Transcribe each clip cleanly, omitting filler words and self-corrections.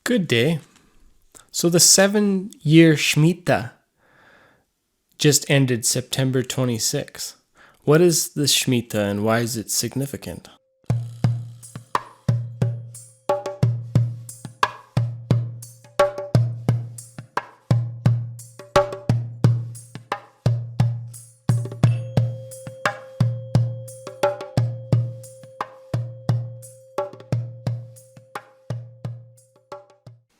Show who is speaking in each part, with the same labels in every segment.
Speaker 1: Good day. So the 7-year Shmita just ended September 26th. What is the Shmita and why is it significant?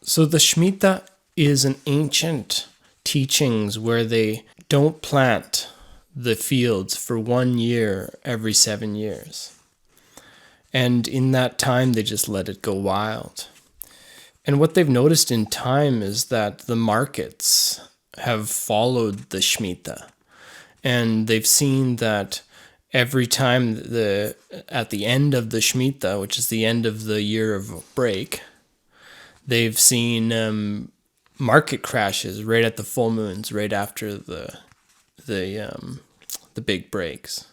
Speaker 1: So the Shmita is an ancient teachings where they don't plant the fields for 1 year every 7 years. And in that time, they just let it go wild. And what they've noticed in time is that the markets have followed the Shmita. And they've seen that every time at the end of the Shmita, which is the end of the year of break, they've seen market crashes right at the full moons, right after the big breaks.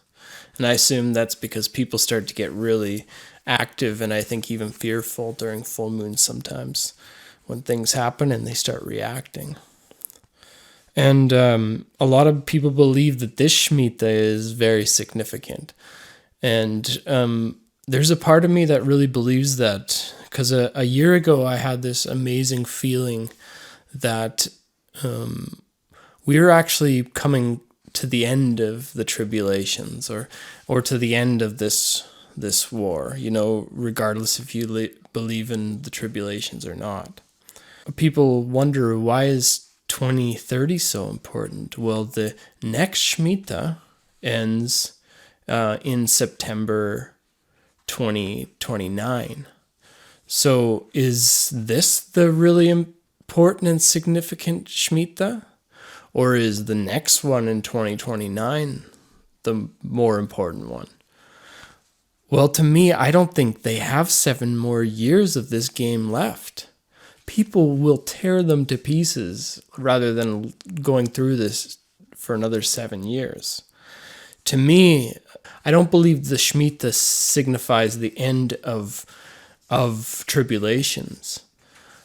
Speaker 1: And I assume that's because people start to get really active and I think even fearful during full moons sometimes when things happen and they start reacting. And a lot of people believe that this Shemitah is very significant. And there's a part of me that really believes that, because a year ago I had this amazing feeling that we are actually coming to the end of the tribulations or to the end of this war, regardless if you believe in the tribulations or not. People wonder, why is 2030 so important? Well, the next Shemitah ends in September 2029. So is this the really important and significant Shemitah? Or is the next one in 2029 the more important one? Well, to me, I don't think they have 7 more years of this game left. People will tear them to pieces rather than going through this for another 7 years. To me, I don't believe the Shemitah signifies the end of tribulations.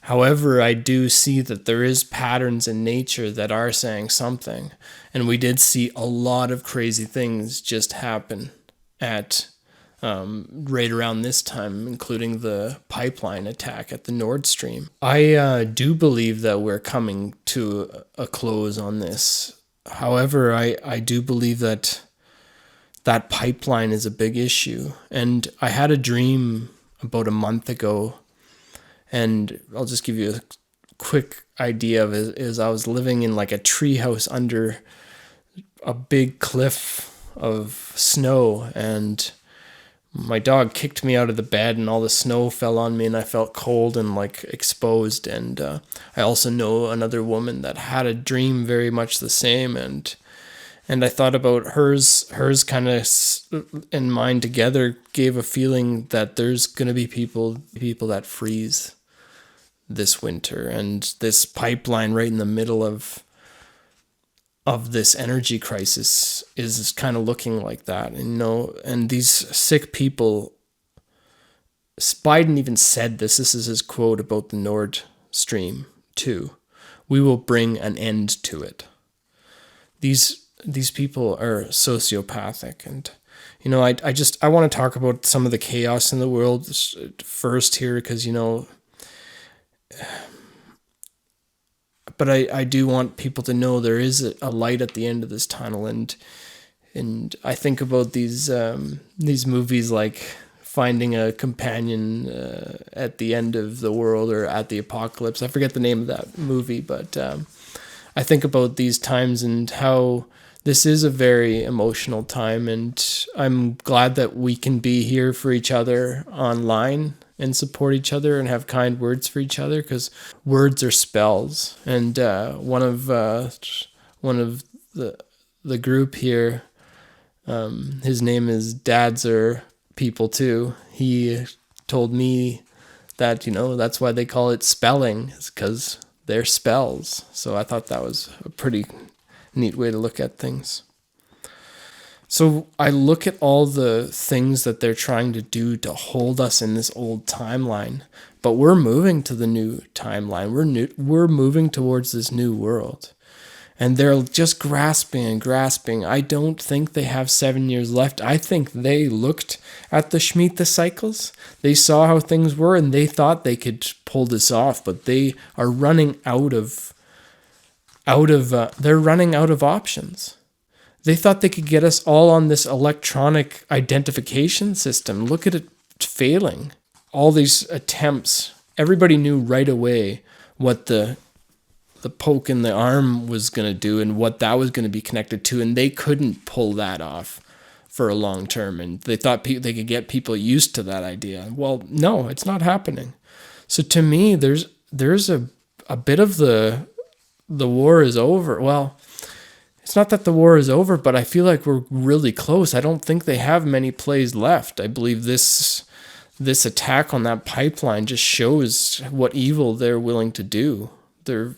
Speaker 1: However, I do see that there is patterns in nature that are saying something. And we did see a lot of crazy things just happen at right around this time, including the pipeline attack at the Nord Stream. I do believe that we're coming to a close on this. However, I do believe that pipeline is a big issue. And I had a dream about a month ago, and I'll just give you a quick idea of it. Is I was living in like a treehouse under a big cliff of snow, and my dog kicked me out of the bed and all the snow fell on me and I felt cold and like exposed. And I also know another woman that had a dream very much the same, and I thought about hers kind of and mine together gave a feeling that there's going to be people that freeze this winter, and this pipeline right in the middle of this energy crisis is kind of looking like that. And these sick people, Biden even said this is his quote about the Nord Stream 2, we will bring an end to it. These people are sociopathic. And I want to talk about some of the chaos in the world first here, because but I do want people to know there is a light at the end of this tunnel. And I think about these movies like Finding a Companion at the End of the World or At the Apocalypse. I forget the name of that movie, but I think about these times and how this is a very emotional time. And I'm glad that we can be here for each other online and support each other and have kind words for each other, because words are spells. And one of the group here, his name is Dads Are People Too. He told me that that's why they call it spelling, is because they're spells. So I thought that was a pretty neat way to look at things. So I look at all the things that they're trying to do to hold us in this old timeline, but we're moving to the new timeline. We're moving towards this new world. And they're just grasping and grasping. I don't think they have 7 years left. I think they looked at the Shmita cycles. They saw how things were and they thought they could pull this off, but they are running they're running out of options. They thought they could get us all on this electronic identification system. Look at it failing. All these attempts. Everybody knew right away what the poke in the arm was going to do and what that was going to be connected to, and they couldn't pull that off for a long term, and they thought they could get people used to that idea. Well, no, it's not happening. So to me, there's a bit of the war is over. Well, it's not that the war is over, but I feel like we're really close. I don't think they have many plays left. I believe this attack on that pipeline just shows what evil they're willing to do. They're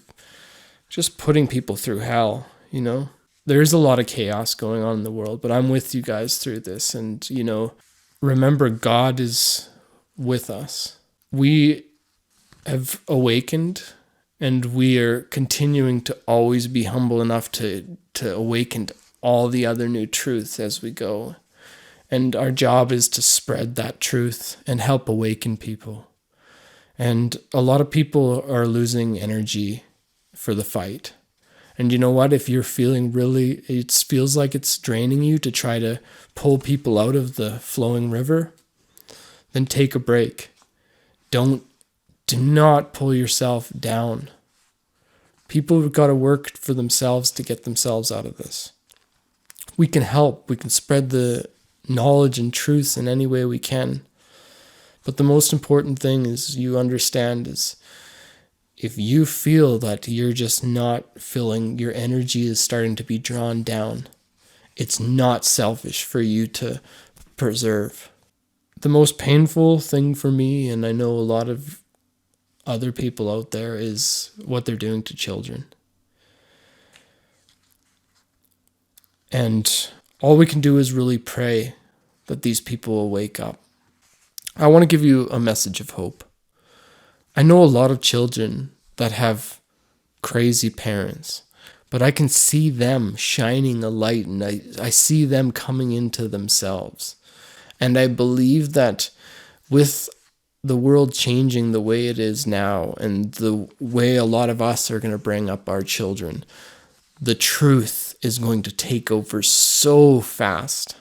Speaker 1: just putting people through hell, you know? There's a lot of chaos going on in the world, but I'm with you guys through this. And, you know, remember, God is with us. We have awakened, and we are continuing to always be humble enough to awaken to all the other new truths as we go. And our job is to spread that truth and help awaken people. And a lot of people are losing energy for the fight. And you know what? If you're feeling it feels like it's draining you to try to pull people out of the flowing river, then take a break. Do not pull yourself down. People have got to work for themselves to get themselves out of this. We can help. We can spread the knowledge and truths in any way we can. But the most important thing is you understand is if you feel that you're just not feeling, your energy is starting to be drawn down, it's not selfish for you to preserve. The most painful thing for me, and I know a lot of other people out there, is what they're doing to children. And all we can do is really pray that these people will wake up. I want to give you a message of hope. I know a lot of children that have crazy parents, but I can see them shining a light, and I see them coming into themselves. And I believe that with the world changing the way it is now, and the way a lot of us are going to bring up our children, the truth is going to take over so fast.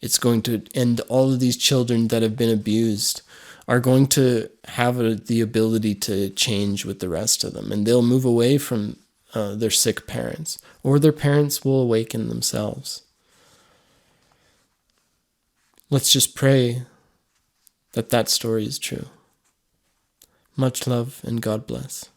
Speaker 1: It's going to end. All of these children that have been abused are going to have the ability to change with the rest of them, and they'll move away from their sick parents, or their parents will awaken themselves. Let's just pray that story is true. Much love and God bless.